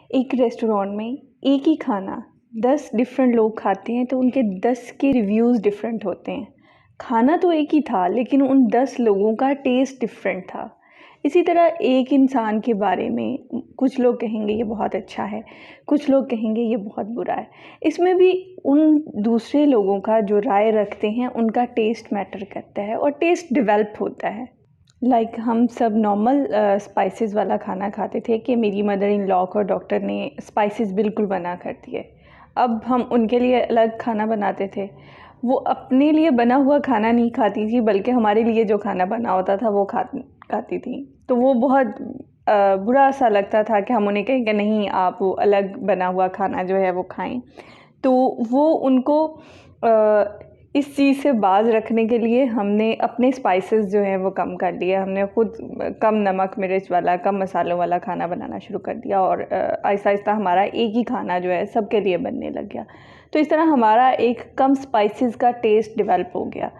एक रेस्टोरेंट में एक ही खाना 10 डिफरेंट लोग खाते हैं तो उनके 10 के रिव्यूज़ डिफरेंट होते हैं। खाना तो एक ही था लेकिन उन 10 लोगों का टेस्ट डिफरेंट था। इसी तरह एक इंसान के बारे में कुछ लोग कहेंगे ये बहुत अच्छा है, कुछ लोग कहेंगे ये बहुत बुरा है। इसमें भी उन दूसरे लोगों का जो राय रखते हैं उनका टेस्ट मैटर करता है और टेस्ट डेवलप होता है। हम सब नॉर्मल स्पाइसेस वाला खाना खाते थे कि मेरी मदर इन लॉ को डॉक्टर ने स्पाइसेस बिल्कुल मना कर दिए। अब हम उनके लिए अलग खाना बनाते थे। वो अपने लिए बना हुआ खाना नहीं खाती थी बल्कि हमारे लिए जो खाना बना होता था वो खाती थी। तो वो बहुत बुरा सा लगता था कि हम उन्हें कहें कि नहीं आप वो अलग बना हुआ खाना जो है वो खाएं। तो वो उनको इस चीज़ से बाज रखने के लिए हमने अपने स्पाइसेस जो हैं वो कम कर दिए। हमने खुद कम नमक मिर्च वाला, कम मसालों वाला खाना बनाना शुरू कर दिया और आहिस्ता आहिस्ता हमारा एक ही खाना जो है सबके लिए बनने लग गया। तो इस तरह हमारा एक कम स्पाइसेस का टेस्ट डेवलप हो गया।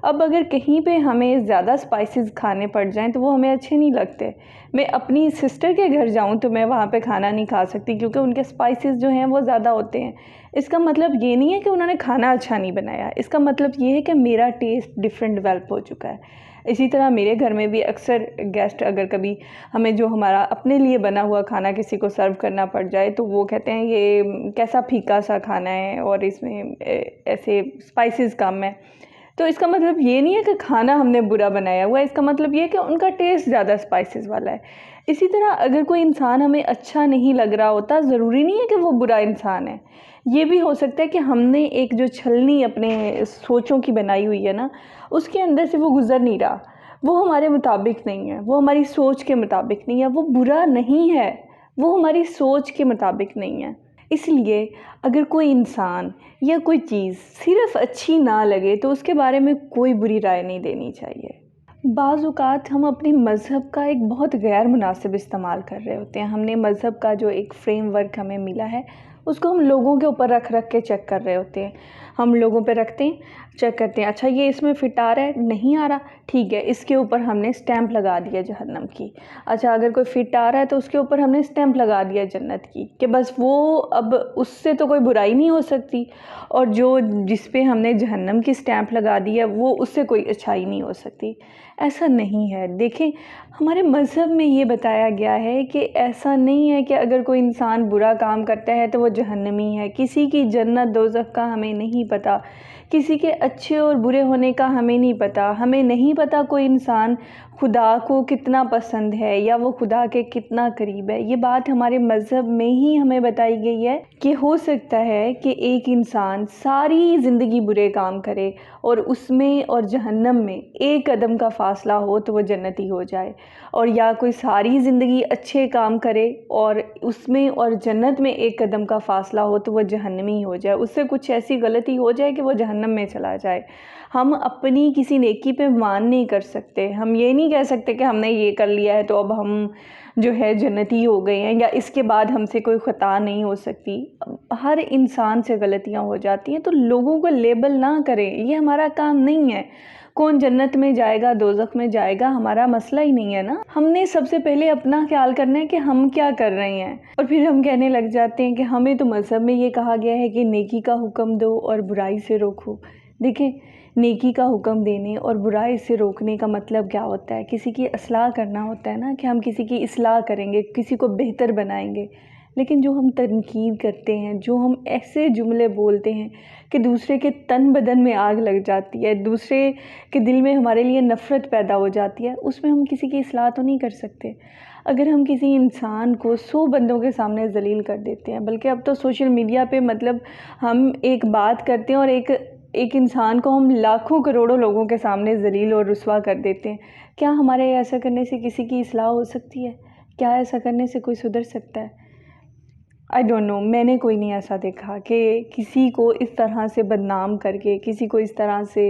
अब अगर कहीं पे हमें ज़्यादा स्पाइसेस खाने पड़ जाएं तो वो हमें अच्छे नहीं लगते। मैं अपनी सिस्टर के घर जाऊं तो मैं वहाँ पे खाना नहीं खा सकती क्योंकि उनके स्पाइसेस जो हैं वो ज़्यादा होते हैं। इसका मतलब ये नहीं है कि उन्होंने खाना अच्छा नहीं बनाया, इसका मतलब ये है कि मेरा टेस्ट डिफरेंट डेवलप हो चुका है। इसी तरह मेरे घर में भी अक्सर गेस्ट अगर कभी हमें जो हमारा अपने लिए बना हुआ खाना किसी को सर्व करना पड़ जाए तो वो कहते हैं ये कैसा फीका सा खाना है और इसमें ऐसे स्पाइसेस कम है। तो इसका मतलब ये नहीं है कि खाना हमने बुरा बनाया हुआ है, इसका मतलब ये है कि उनका टेस्ट ज़्यादा स्पाइसेस वाला है। इसी तरह अगर कोई इंसान हमें अच्छा नहीं लग रहा होता, ज़रूरी नहीं है कि वो बुरा इंसान है। ये भी हो सकता है कि हमने एक जो छलनी अपने सोचों की बनाई हुई है ना, उसके अंदर से वो गुज़र नहीं रहा। वो हमारे मुताबिक नहीं है, वो हमारी सोच के मुताबिक नहीं है। वो बुरा नहीं है, वो हमारी सोच के मुताबिक नहीं है। इसलिए अगर कोई इंसान या कोई चीज़ सिर्फ़ अच्छी ना लगे तो उसके बारे में कोई बुरी राय नहीं देनी चाहिए। बाज़ औक़ात हम अपने मज़हब का एक बहुत गैर मुनासिब इस्तेमाल कर रहे होते हैं। हमने मज़हब का जो एक फ्रेमवर्क हमें मिला है उसको हम लोगों के ऊपर रख के चेक कर रहे होते हैं। हम लोगों पे रखते हैं, चेक करते हैं, अच्छा ये इसमें फ़िट आ रहा है, नहीं आ रहा, ठीक है, इसके ऊपर हमने स्टैंप लगा दिया जहन्नम की। अच्छा अगर कोई फ़िट आ रहा है तो उसके ऊपर हमने स्टैंप लगा दिया जन्नत की कि बस वो अब उससे तो कोई बुराई नहीं हो सकती और जो जिस पे हमने जहन्नम की स्टैंप लगा दी है वो उससे कोई अच्छाई नहीं हो सकती। ऐसा नहीं है। देखें, हमारे मज़हब में ये बताया गया है कि ऐसा नहीं है कि अगर कोई इंसान बुरा काम करता है तो वो जहन्नमी है। किसी की जन्नत दोज़ख का हमें नहीं पता, किसी के अच्छे और बुरे होने का हमें नहीं पता। हमें नहीं पता कोई इंसान खुदा को कितना पसंद है या वो खुदा के कितना करीब है। ये बात हमारे मज़हब में ही हमें बताई गई है कि हो सकता है कि एक इंसान सारी ज़िंदगी बुरे काम करे और उसमें और जहन्नम में एक कदम का फ़ासला हो तो वो जन्नती हो जाए, और या कोई सारी ज़िंदगी अच्छे काम करे और उसमें और जन्नत में एक कदम का फ़ासला हो तो वो जहन्नमी हो जाए, उससे कुछ ऐसी गलती हो जाए कि वो जहन्नम में चला जाए। हम अपनी किसी नेकी पे मान नहीं कर सकते। हम ये नहीं कह सकते कि हमने ये कर लिया है तो अब हम जो है जन्नती हो गए हैं या इसके बाद हमसे कोई ख़ता नहीं हो सकती। हर इंसान से गलतियां हो जाती हैं, तो लोगों को लेबल ना करें, ये हमारा काम नहीं है। कौन जन्नत में जाएगा दोज़ख में जाएगा हमारा मसला ही नहीं है ना। हमने सबसे पहले अपना ख्याल करना है कि हम क्या कर रहे हैं, और फिर हम कहने लग जाते हैं कि हमें तो मज़हब में ये कहा गया है कि नेकी का हुक्म दो और बुराई से रोको। देखें, नेकी का हुक्म देने और बुराई से रोकने का मतलब क्या होता है? किसी की इस्लाह करना होता है ना, कि हम किसी की इस्लाह करेंगे, किसी को बेहतर बनाएंगे। लेकिन जो हम तनकीद करते हैं, जो हम ऐसे जुमले बोलते हैं कि दूसरे के तन बदन में आग लग जाती है, दूसरे के दिल में हमारे लिए नफ़रत पैदा हो जाती है, उसमें हम किसी की इस्लाह तो नहीं कर सकते। अगर हम किसी इंसान को 100 बंदों के सामने ज़लील कर देते हैं, बल्कि अब तो सोशल मीडिया पे मतलब हम एक बात करते हैं और एक इंसान को हम लाखों करोड़ों लोगों के सामने ज़लील और रुस्वा कर देते हैं। क्या हमारे ऐसा करने से किसी की इस्लाह हो सकती है? क्या ऐसा करने से कोई सुधर सकता है? आई डोंट नो, मैंने कोई नहीं ऐसा देखा कि किसी को इस तरह से बदनाम करके, किसी को इस तरह से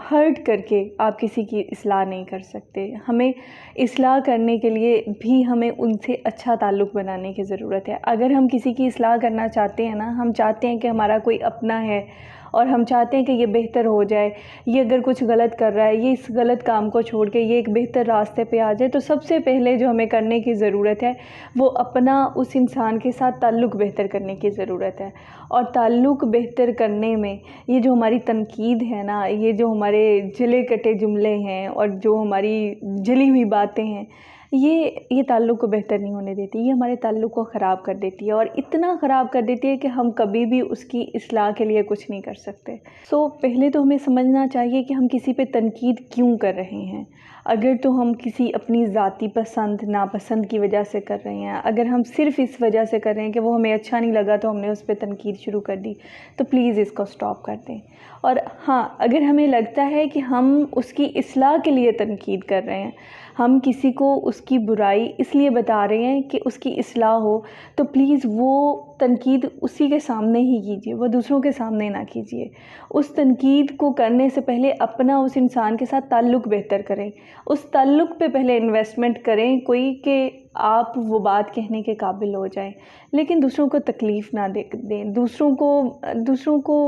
हर्ट करके आप किसी की इस्लाह नहीं कर सकते। हमें इस्लाह करने के लिए भी हमें उनसे अच्छा ताल्लुक़ बनाने की ज़रूरत है। अगर हम किसी की इस्लाह करना चाहते हैं ना, हम चाहते हैं कि हमारा कोई अपना है और हम चाहते हैं कि ये बेहतर हो जाए, ये अगर कुछ गलत कर रहा है, ये इस गलत काम को छोड़ के ये एक बेहतर रास्ते पे आ जाए, तो सबसे पहले जो हमें करने की ज़रूरत है वो अपना उस इंसान के साथ ताल्लुक़ बेहतर करने की ज़रूरत है। और ताल्लुक़ बेहतर करने में ये जो हमारी तनकीद है ना, ये जो हमारे जिले कटे जुमले हैं और जो हमारी जली हुई बातें हैं, ये ताल्लुक़ को बेहतर नहीं होने देती, ये हमारे ताल्लुक़ को ख़राब कर देती है और इतना ख़राब कर देती है कि हम कभी भी उसकी इस्लाह के लिए कुछ नहीं कर सकते। पहले तो हमें समझना चाहिए कि हम किसी पे तनकीद क्यों कर रहे हैं। अगर तो हम किसी अपनी ज़ाती पसंद नापसंद की वजह से कर रहे हैं, अगर हम सिर्फ़ इस वजह से कर रहे हैं कि वो हमें अच्छा नहीं लगा तो हमने उस पे तनकीद शुरू कर दी, तो प्लीज़ इसको स्टॉप कर दें। और हाँ, अगर हमें लगता है कि हम उसकी इस्लाह के लिए तनकीद कर रहे हैं, हम किसी को उसकी बुराई इसलिए बता रहे हैं कि उसकी इस्लाह हो, तो प्लीज़ वो तनकीद उसी के सामने ही कीजिए, वो दूसरों के सामने ना कीजिए। उस तनकीद को करने से पहले अपना उस इंसान के साथ ताल्लुक़ बेहतर करें, उस ताल्लुक़ पे पहले इन्वेस्टमेंट करें कोई कि आप वो बात कहने के काबिल हो जाएं, लेकिन दूसरों को तकलीफ़ ना दें, दूसरों को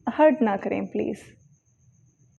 हर्ट ना करें प्लीज़।